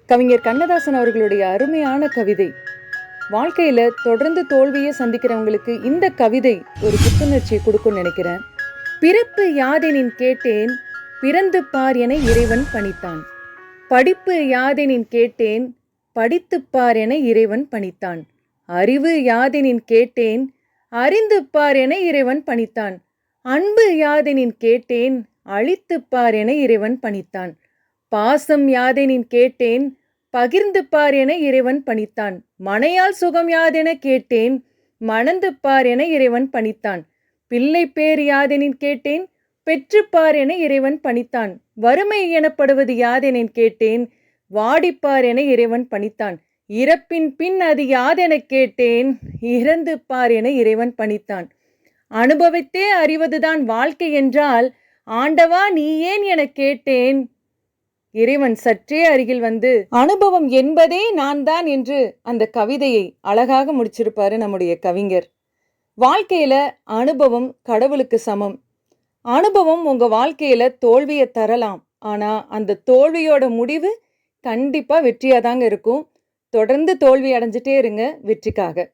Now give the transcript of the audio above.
கவிஞர் கண்ணதாசன் அவர்களுடைய அருமையான கவிதை. வாழ்க்கையில தொடர்ந்து தோல்வியை சந்திக்கிறவங்களுக்கு இந்த கவிதை ஒரு புத்துணர்ச்சியை கொடுக்கும்னு நினைக்கிறேன். பிறப்பு யாதெனின் கேட்டேன், பிறந்து பார் என இறைவன் பணித்தான். படிப்பு யாதெனின் கேட்டேன், படித்துப் பார் என இறைவன் பணித்தான். அறிவு யாதெனின் கேட்டேன், அறிந்து பார் என இறைவன் பணித்தான். அன்பு யாதெனின் கேட்டேன், அழித்துப் பார் என இறைவன் பணித்தான். பாசம் யாதெனின் கேட்டேன், பகிர்ந்து பார் என இறைவன் பணித்தான். மனையால் சுகம் யாதென கேட்டேன், மணந்து பார் என இறைவன் பணித்தான். பிள்ளை பேர் யாதெனின் கேட்டேன், பெற்றுப்பார் என இறைவன் பணித்தான். வறுமை எனப்படுவது யாதெனின் கேட்டேன், வாடிப்பார் என இறைவன் பணித்தான். இறப்பின் பின் அது யாதெனக் கேட்டேன், இறந்து பார் என இறைவன் பணித்தான். அனுபவித்தே அறிவதுதான் வாழ்க்கை என்றால், ஆண்டவா நீ ஏன் எனக் கேட்டேன். இறைவன் சற்றே அருகில் வந்து, அனுபவம் என்பதே நான் தான் என்று அந்த கவிதையை அழகாக முடிச்சிருப்பாரு நம்முடைய கவிஞர். வாழ்க்கையில அனுபவம் கடவுளுக்கு சமம். அனுபவம் உங்க வாழ்க்கையில தோல்வியை தரலாம். ஆனா அந்த தோல்வியோட முடிவு கண்டிப்பா வெற்றியா தாங்க இருக்கும். தொடர்ந்து தோல்வி அடைஞ்சிட்டே இருங்க வெற்றிக்காக.